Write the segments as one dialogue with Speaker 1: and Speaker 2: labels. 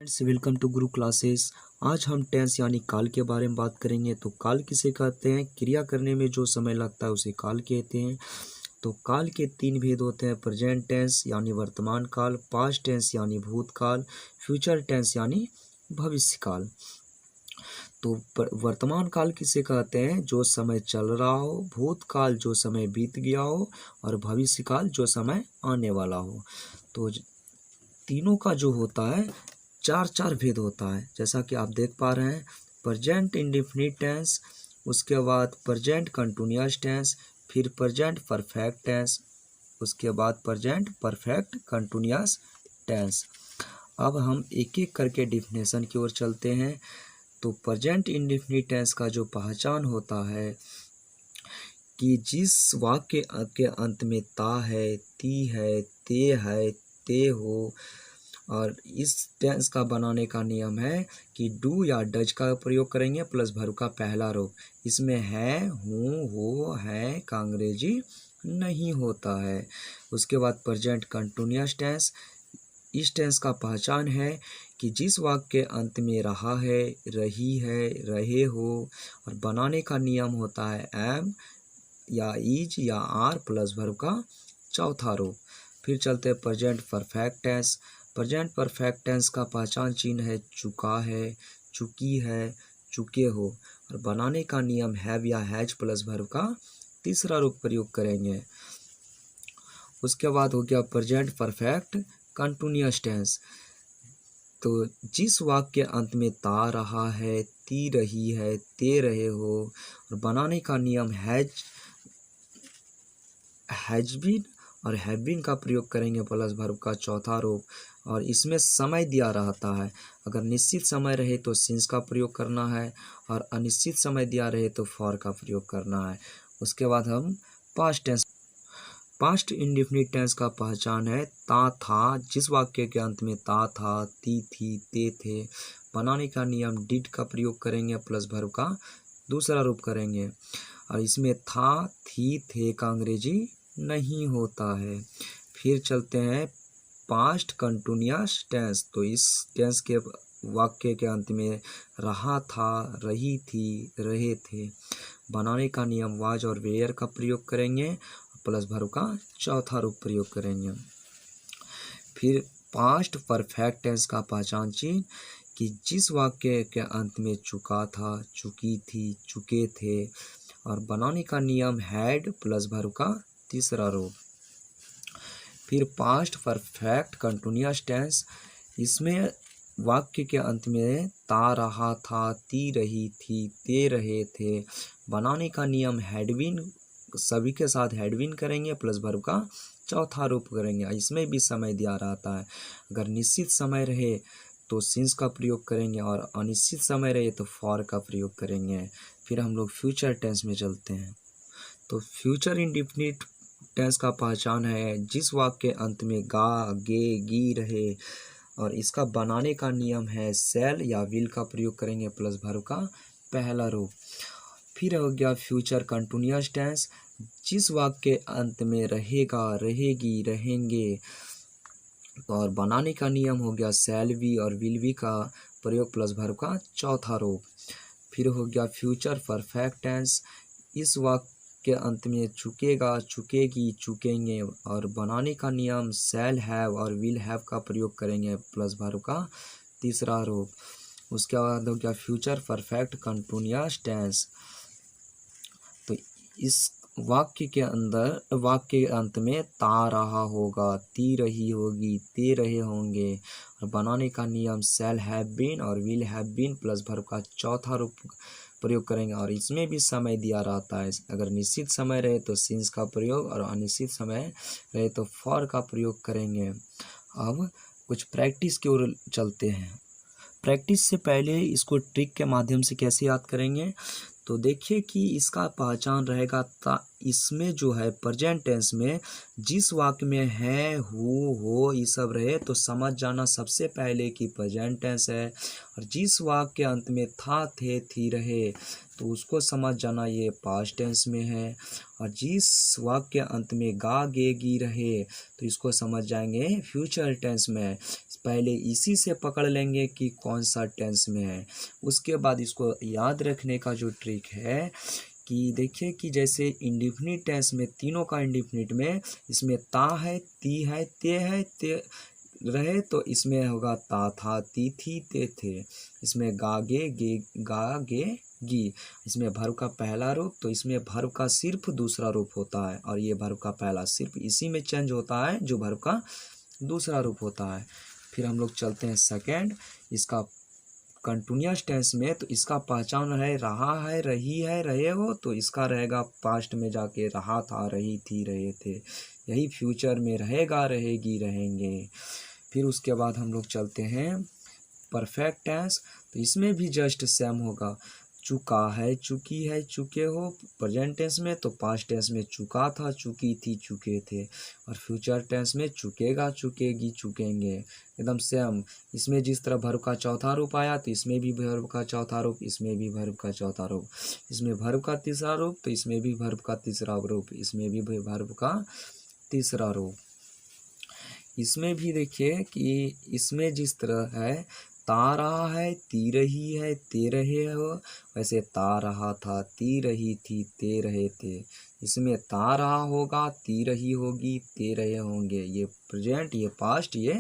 Speaker 1: Friends welcome to Guru classes. आज हम tense यानी काल के बारे में बात करेंगे। तो काल किसे कहते हैं? क्रिया करने में जो समय लगता है उसे काल कहते हैं। तो काल के तीन भेद होते हैं: प्रेजेंट टेंस यानी वर्तमान काल, पास्ट टेंस यानी भूतकाल, फ्यूचर टेंस यानी भविष्य काल। तो वर्तमान काल किसे कहते हैं? जो समय चल रहा हो, भूतकाल जो समय बीत गया हो, और भविष्य काल जो समय आने वाला हो। तो तीनों का जो होता है चार चार भेद होता है, जैसा कि आप देख पा रहे हैं। प्रेजेंट इंडेफिनिट टेंस, उसके बाद प्रेजेंट कंटिन्यूअस टेंस, फिर प्रेजेंट परफेक्ट टेंस, उसके बाद प्रेजेंट परफेक्ट कंटिन्यूअस टेंस। अब हम एक एक करके डिफिनेशन की ओर चलते हैं। तो प्रेजेंट इंडेफिनिट टेंस का जो पहचान होता है कि जिस वाक्य के अंत में ता है, ती है, ते हो, और इस टेंस का बनाने का नियम है कि डू या डज का प्रयोग करेंगे प्लस वर्ब का पहला रूप। इसमें है, हूँ, हो, है का अंग्रेजी नहीं होता है। उसके बाद प्रेजेंट कंटिन्यूअस टेंस, इस टेंस का पहचान है कि जिस वाक्य के अंत में रहा है, रही है, रहे हो, और बनाने का नियम होता है एम या इज या आर प्लस वर्ब का चौथा रूप। फिर चलते हैं present perfect tense. Present perfect tense का पहचान चिन्ह है चुका है, चुकी है, चुके हो, और बनाने का नियम हैव या हैज प्लस वर्ब का तीसरा रूप प्रयोग करेंगे। उसके बाद हो गया प्रेजेंट परफेक्ट कंटिन्यूअस टेंस। तो जिस वाक्य के अंत में ता रहा है, ती रही है, ते रहे हो, और बनाने का नियम हैज बीन और हैव बीन का प्रयोग करेंगे प्लस वर्ब का चौथा रूप। और इसमें समय दिया रहता है। अगर निश्चित समय रहे तो सिंस का प्रयोग करना है, और अनिश्चित समय दिया रहे तो फॉर का प्रयोग करना है। उसके बाद हम past tense. Past indefinite tense का पहचान है ता था, जिस वाक्य के अंत में ता था, ती थी, ते थे, बनाने का नियम डिड का प्रयोग करेंगे प्लस वर्ब का दूसरा रूप करेंगे। और इसमें था, थी, थे का अंग्रेजी नहीं होता है। फिर चलते हैं पास्ट कंटिन्यूअस टेंस। तो इस टेंस के वाक्य के अंत में रहा था, रही थी, रहे थे, बनाने का नियम वाज और वेयर का प्रयोग करेंगे, प्लस वर्ब का चौथा रूप प्रयोग करेंगे। फिर पास्ट परफेक्ट टेंस का पहचान चिन्ह कि जिस वाक्य के अंत में चुका था, चुकी थी, चुके थे, और बनाने का नियम हैड प्लस वर्ब का तीसरा रूप। फिर पास्ट परफेक्ट कंटिन्यूअस टेंस, इसमें वाक्य के अंत में ता रहा था, ती रही थी, ते रहे थे, बनाने का नियम हैड बीन, सभी के साथ हैड बीन करेंगे प्लस वर्ब का चौथा रूप करेंगे। इसमें भी समय दिया रहता है। अगर निश्चित समय रहे तो सिंस का प्रयोग करेंगे, और अनिश्चित समय रहे तो फॉर का प्रयोग करेंगे। फिर हम लोग फ्यूचर टेंस में चलते हैं। तो फ्यूचर इंडेफिनिट टेंस का पहचान है जिस वाक्य के अंत में गा, गे, गी रहे, और इसका बनाने का नियम है सेल या विल का प्रयोग करेंगे प्लस वर्ब का पहला रूप। फिर हो गया फ्यूचर कंटिन्यूअस टेंस, जिस वाक्य के अंत में रहेगा, रहेगी, रहेंगे, और बनाने का नियम हो गया सेल बी और विल बी का प्रयोग प्लस वर्ब का चौथा रूप। फिर हो गया फ्यूचर परफेक्ट टेंस, इस वाक्य के अंत में चुकेगा, चुकेगी, चुकेंगे, और बनाने का नियम शैल हैव और विल हैव का प्रयोग करेंगे प्लस वर्ब का तीसरा रूप। उसके बाद हो गया फ्यूचर परफेक्ट कंटिन्यूअस टेंस। तो इस वाक्य के अंत में ता रहा होगा, ती रही होगी, ते रहे होंगे, और बनाने का नियम शैल हैव बीन और will have been plus verb का चौथा रूप प्रयोग करेंगे। और इसमें भी समय दिया रहता है। अगर निश्चित समय रहे तो सिंस का प्रयोग, और अनिश्चित समय रहे तो फॉर का प्रयोग करेंगे। अब कुछ प्रैक्टिस की ओर चलते हैं। प्रैक्टिस से पहले इसको ट्रिक के माध्यम से कैसे याद करेंगे? तो देखिए कि इसका पहचान रहेगा इसमें जो है प्रेजेंट टेंस में जिस वाक्य में है, हो, ये सब रहे तो समझ जाना सबसे पहले कि प्रेजेंट टेंस है, और जिस वाक्य के अंत में था, थे, थी, रहे तो उसको समझ जाना ये पास्ट टेंस में है। और जिस वाक्य के अंत में गा, गे, गी रहे तो इसको समझ जाएंगे फ्यूचर टेंस में है। पहले इसी से पकड़ लेंगे कि कौन सा टेंस में है। उसके बाद इसको याद रखने का जो ट्रिक है कि देखिए कि जैसे इंडिफिनिट टेंस में तीनों का इंडिफिनिट में इसमें ता है, ती है, ते रहे तो इसमें होगा ता, था, ती, थी, ते, थे। इसमें गा, गे, गी। इसमें भर्व का पहला रूप तो इसमें भर्व का सिर्फ दूसरा रूप होता है, और ये भर्व का पहला सिर्फ इसी में चेंज होता है जो भर्व का दूसरा रूप होता है। फिर हम लोग चलते हैं सेकेंड, इसका कंटिन्यूअस टेंस में। तो इसका पहचान है रहा है, रही है, रहे हो तो इसका रहेगा पास्ट में जाके रहा था, रही थी, रहे थे। यही फ्यूचर में रहेगा, रहेगी, रहेंगे। फिर उसके बाद हम लोग चलते हैं परफेक्ट टेंस। तो इसमें भी जस्ट सेम होगा, चुका है, चुकी है, चुके हो प्रेजेंट टेंस में, तो पास्ट टेंस में चुका था, चुकी थी, चुके थे। और फ्यूचर टेंस में चुकेगा, चुकेगी, चुकेंगे, एकदम सेम। इसमें जिस तरह भर्व का चौथा रूप आया तो इसमें भी भर्व का चौथा रूप, इसमें भी भर्व का चौथा रूप। इसमें भर्व का तीसरा रूप तो इसमें भी भर्व का तीसरा रूप, इसमें भी भर्व का तीसरा रूप। इसमें भी देखिए कि इसमें जिस तरह है ता रहा है, ती रही है, ते रहे हो, वैसे ता रहा था, ती रही थी, ते रहे थे। इसमें ता रहा होगा, ती रही होगी, ते रहे होंगे। ये प्रेजेंट, ये पास्ट, ये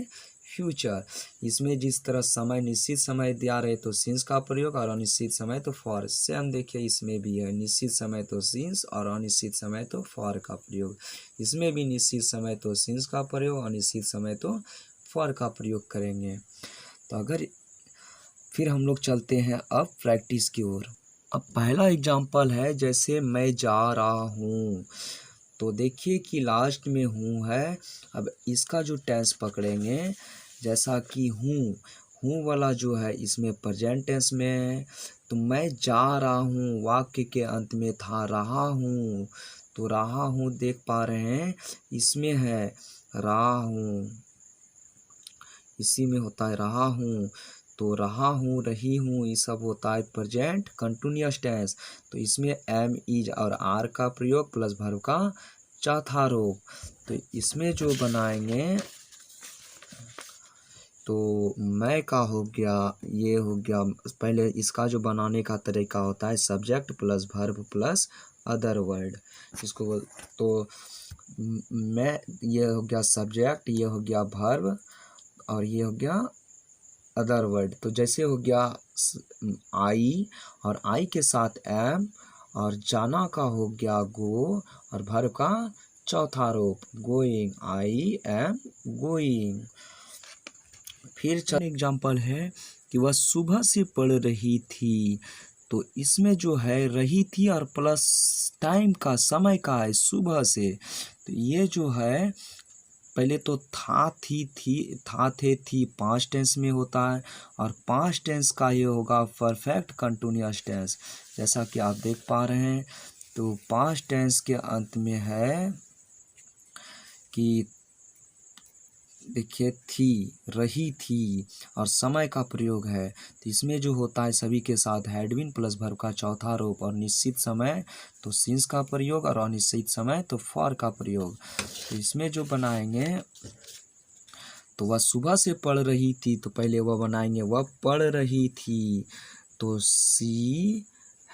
Speaker 1: फ्यूचर। इसमें जिस तरह समय निश्चित समय दिया रहे तो सिंस का प्रयोग, और अनिश्चित समय तो फॉर। सेम देखिए इसमें भी है, निश्चित समय तो सिंस और अनिश्चित समय तो फॉर का प्रयोग। इसमें भी निश्चित समय तो सिंस का प्रयोग, अनिश्चित समय तो फॉर का प्रयोग करेंगे। तो अगर फिर हम लोग चलते हैं अब प्रैक्टिस की ओर। अब पहला एग्जाम्पल है, जैसे मैं जा रहा हूँ, तो देखिए कि लास्ट में हूँ है। अब इसका जो टेंस पकड़ेंगे, जैसा कि हूँ वाला जो है इसमें प्रेजेंट टेंस में है। तो मैं जा रहा हूँ वाक्य के अंत में था रहा हूँ, तो रहा हूँ देख पा रहे हैं इसमें है रहा हूँ, इसी में होता है रहा हूँ। तो रहा हूँ, रही हूँ, ये सब होता है प्रेजेंट कंटिन्यूअस टेंस। तो इसमें एम, इज और आर का प्रयोग प्लस भर्व का चौथा रूप। तो इसमें जो बनाएंगे तो मैं का हो गया, ये हो गया। पहले इसका जो बनाने का तरीका होता है subject plus verb plus other word, इसको तो मैं, ये हो गया सब्जेक्ट, ये हो गया भर्व और ये हो गया अदर वर्ड। तो जैसे हो गया आई, और आई के साथ एम, और जाना का हो गया गो, और भर्व का चौथा रूप गोइंग, आई एम गोइंग। फिर चार एग्जाम्पल है कि वह सुबह से पढ़ रही थी। तो इसमें जो है रही थी और प्लस टाइम का, समय का है सुबह से। तो ये जो है पहले तो था, थी, था, थे, थी पास्ट टेंस में होता है, और पास्ट टेंस का ये होगा परफेक्ट कंटिन्यूअस टेंस। जैसा कि आप देख पा रहे हैं, तो पास्ट टेंस के अंत में है कि देखिए थी, रही थी, और समय का प्रयोग है। तो इसमें जो होता है सभी के साथ हैड बीन प्लस भर्व का चौथा रूप, और निश्चित समय तो सिंस का प्रयोग, और अनिश्चित समय तो फॉर का प्रयोग। तो इसमें जो बनाएंगे तो वह सुबह से पढ़ रही थी, तो पहले वह बनाएंगे वह पढ़ रही थी। तो सी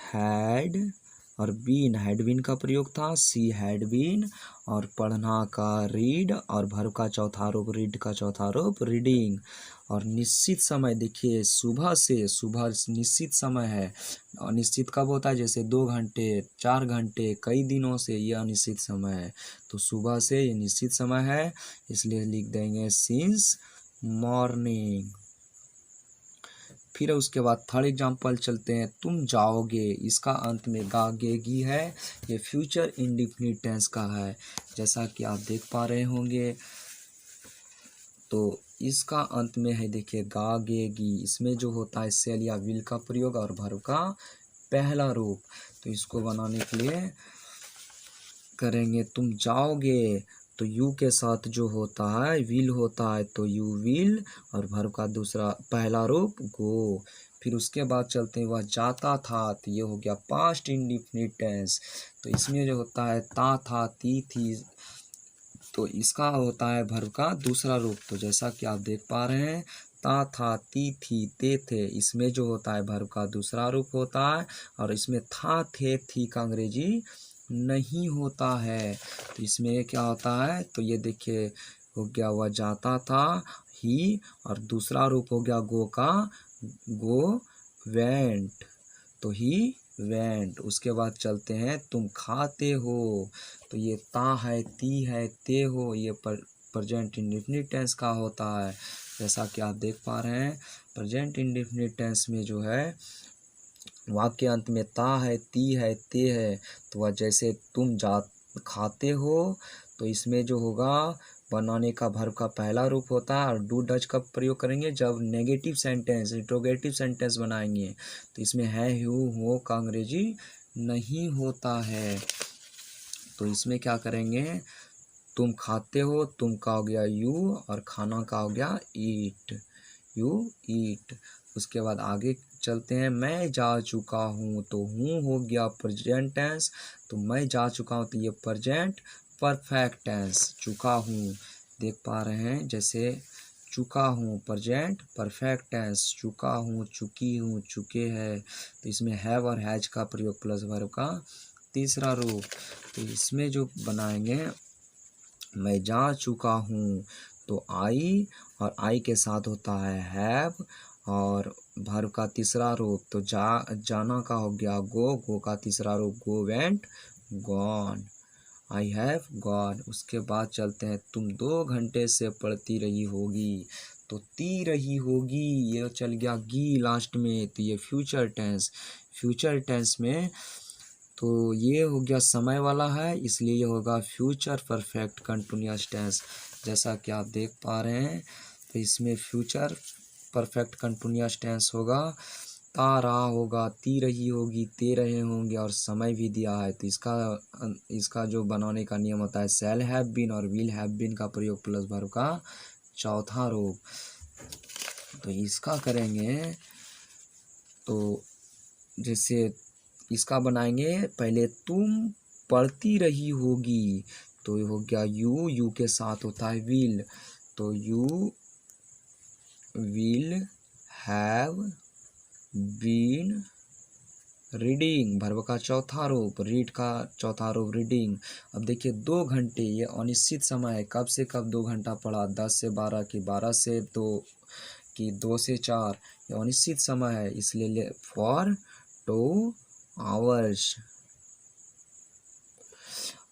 Speaker 1: हैड, और बीन, हैड बीन का प्रयोग था, सी हैड बीन, और पढ़ना का रीड, और भर्व का चौथा रूप, रीड का चौथा रूप रीडिंग। और निश्चित समय देखिए सुबह से, सुबह निश्चित समय है। अनिश्चित कब होता है, जैसे 2 घंटे, 4 घंटे, कई दिनों से, ये अनिश्चित समय है। तो सुबह से ये निश्चित समय है, इसलिए लिख देंगे सिंस मॉर्निंग। फिर उसके बाद थर्ड एग्जाम्पल चलते हैं, तुम जाओगे, इसका अंत में गा, गे, गी है। ये फ्यूचर इंडिफिनिट टेंस का है, जैसा कि आप देख पा रहे होंगे। तो इसका अंत में है देखिए गा, गे, गी। इसमें जो होता है सेल या विल का प्रयोग और भर्व का पहला रूप। तो इसको बनाने के लिए करेंगे तुम जाओगे, तो यू के साथ जो होता है विल होता है, तो यू विल, और वर्ब का दूसरा पहला रूप गो। फिर उसके बाद चलते हैं, वह जाता था, तो ये हो गया पास्ट इंडेफिनिट टेंस। तो इसमें जो होता है ता था, ती थी, तो इसका होता है वर्ब का दूसरा रूप। तो जैसा कि आप देख पा रहे हैं, ता था, ती थी, ते थे, इसमें जो होता है वर्ब का दूसरा रूप होता है, और इसमें था, थे, थी का अंग्रेजी नहीं होता है। तो इसमें क्या होता है, तो ये देखिए हो गया वह जाता था, ही, और दूसरा रूप हो गया गो का, गो वेंट, तो ही वेंट। उसके बाद चलते हैं, तुम खाते हो, तो ये ता है, ती है, ते हो, ये प्रेजेंट इंडेफिनिट टेंस का होता है। जैसा कि आप देख पा रहे हैं, प्रेजेंट इंडेफिनिट टेंस में जो है वाक्य अंत में ता है, ती है, ते है, तो वह जैसे तुम खाते हो, तो इसमें जो होगा बनाने का वर्ब का पहला रूप होता है। और डू डच का प्रयोग करेंगे जब नेगेटिव सेंटेंस, इंट्रोगेटिव सेंटेंस बनाएंगे, तो इसमें है, हो का अंग्रेजी नहीं होता है। तो इसमें क्या करेंगे, तुम खाते हो, तुम का हो गया यू, और खाना का हो गया ईट, यू ईट। उसके बाद आगे चलते हैं, मैं जा चुका हूँ, तो हूँ हो गया प्रेजेंट टेंस, तो मैं जा चुका हूँ, तो ये प्रेजेंट परफेक्ट टेंस, चुका हूँ देख पा रहे हैं, जैसे चुका हूँ प्रेजेंट परफेक्ट टेंस, चुका हूँ, चुकी हूँ, चुके हैं, तो इसमें हैव और हैज का प्रयोग प्लस वर्ब का तीसरा रूप। तो इसमें जो बनाएंगे, मैं जा चुका हूँ, तो आई, और आई के साथ होता है हैव, और वर्ब का तीसरा रूप, तो जाना का हो गया गो, गो का तीसरा रूप go went, gone, I have gone. उसके बाद चलते हैं, तुम 2 घंटे से पढ़ती रही होगी, तो ती रही होगी, ये चल गया गी लास्ट में, तो ये फ्यूचर टेंस, फ्यूचर टेंस में तो ये हो गया समय वाला है, इसलिए ये होगा फ्यूचर परफेक्ट कंटिन्यूअस टेंस। जैसा कि आप देख पा रहे हैं, तो इसमें फ्यूचर परफेक्ट कंटिन्यूअस टेंस होगा, ता रहा होगा, ती रही होगी, ते रहे होंगे, और समय भी दिया है। तो इसका जो बनाने का नियम होता है, शैल हैव बीन और विल हैव बीन का प्रयोग प्लस वर्ब का चौथा रूप। तो इसका करेंगे, तो जैसे इसका बनाएंगे, पहले तुम पढ़ती रही होगी, तो ये हो गया यू, यू के साथ होता है विल, तो you will have been reading, verb का चौथा रूप, रीड का चौथा रूप रीडिंग। अब देखिए 2 घंटे, ये अनिश्चित समय है, कब से कब 2 घंटा पढ़ा, 10 से 12 की 12 से 2 की 2 से 4, ये अनिश्चित समय है, इसलिए फॉर 2 आवर्स।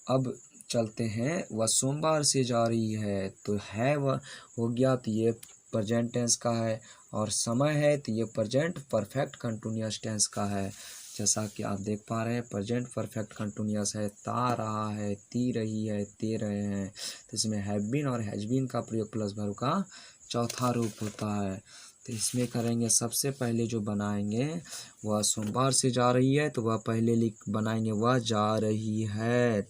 Speaker 1: अब चलते हैं, वह सोमवार से जा रही है, तो है वह हो गया, तो ये प्रेजेंट टेंस का है, और समय है, तो ये प्रेजेंट परफेक्ट कंटिन्यूअस टेंस का है। जैसा कि आप देख पा रहे हैं, प्रेजेंट परफेक्ट कंटिन्यूअस है, ता रहा है, ती रही है, ते रहे हैं, तो इसमें हैव बीन और हैज बीन का प्रयोग प्लस वर्ब का चौथा रूप होता है। तो इसमें करेंगे, सबसे पहले जो बनाएंगे, वह सोमवार से जा रही है, तो वह पहले बनाएंगे वह जा रही है,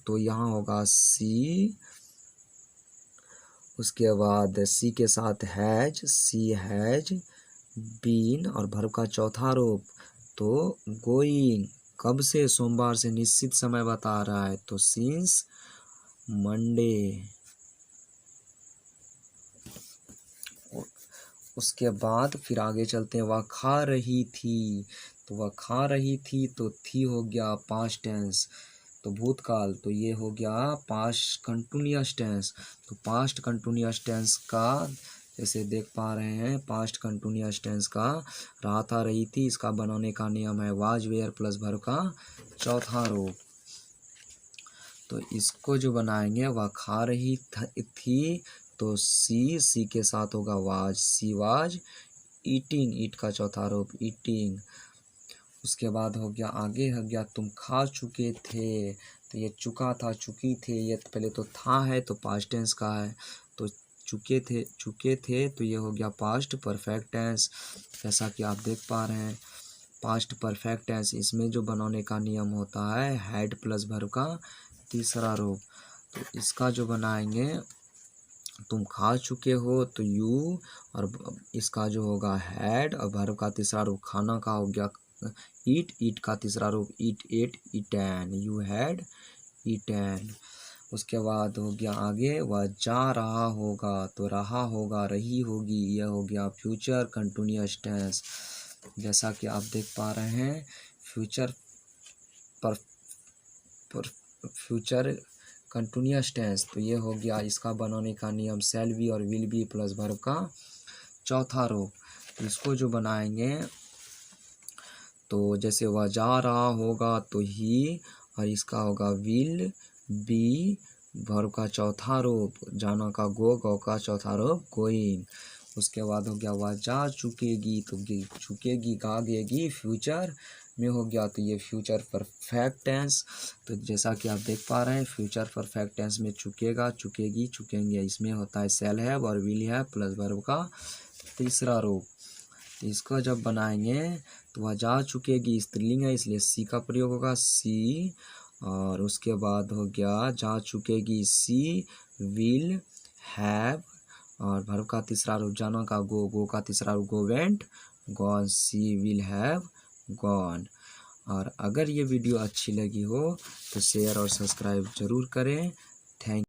Speaker 1: तो यहाँ होगा सी, उसके बाद सी के साथ हैज, सी हैज बीन, और वर्ब का चौथा रूप, तो गोइंग, कब से, सोमवार से, निश्चित समय बता रहा है, तो सिंस मंडे। उसके बाद फिर आगे चलते हैं, वह खा रही थी, तो वह खा रही थी, तो थी हो गया पास्ट टेंस, तो भूतकाल, तो ये हो गया पास्ट कंटिन्यूअस टेंस। तो पास्ट कंटिन्यूअस टेंस का जैसे देख पा रहे हैं, पास्ट कंटिन्यूअस टेंस का रहा था, रही थी, इसका बनाने का नियम है वाज वेयर प्लस वर्ब का चौथा रूप। तो इसको जो बनाएंगे, वह खा रही थी, तो सी के साथ होगा वाज, सी वाज ईटिंग, ईट का चौथा रूप ईटिंग। उसके बाद हो गया, आगे हो गया, तुम खा चुके थे, तो ये चुका था, चुकी थे, ये पहले तो था है, तो पास्ट टेंस का है, तो चुके थे, तो ये हो गया पास्ट परफेक्ट टेंस। जैसा कि आप देख पा रहे हैं, पास्ट परफेक्ट टेंस, इसमें जो बनाने का नियम होता है हैड प्लस वर्ब का तीसरा रूप। तो इसका जो बनाएंगे, तुम खा चुके हो तो यू, और इसका जो होगा हैड, और वर्ब का तीसरा रूप खाना का हो गया ईट, ईट का तीसरा रूप eat, ate, eaten, you had eaten. उसके बाद हो गया आगे, वह जा रहा होगा, तो रहा होगा, रही होगी, यह हो गया फ्यूचर कंटिन्यूअस टेंस। जैसा कि आप देख पा रहे हैं, फ्यूचर फ्यूचर कंटिन्यूअस टेंस, तो ये हो गया इसका बनाने का नियम, शैल बी और विल बी प्लस वर्ब का चौथा रूप। तो इसको जो बनाएंगे, तो जैसे वह जा रहा होगा तो ही, और इसका होगा विल बी, वर्ब का चौथा रूप, जाना का गो, गो का चौथा रूप गोइंग। उसके बाद हो गया वह जा चुकेगी, तो चुकेगी का आगेगी फ्यूचर में हो गया, तो ये फ्यूचर परफेक्ट टेंस। तो जैसा कि आप देख पा रहे हैं, फ्यूचर परफेक्ट टेंस में चुकेगा, चुकेगी, चुकेंगे, इसमें होता है शैल हैव और विल हैव प्लस वर्ब का तीसरा रूप। तो इसका जब बनाएंगे, तो वह जा चुकेगी स्त्रीलिंग है, इसलिए सी का प्रयोग होगा, सी। और उसके बाद हो गया जा चुकेगी, सी विल हैव, और वर्ब का तीसरा रूप जाना का गो, गो का तीसरा रूप go went, gone, she will have gone. और अगर ये वीडियो अच्छी लगी हो तो शेयर और सब्सक्राइब जरूर करें। थैंक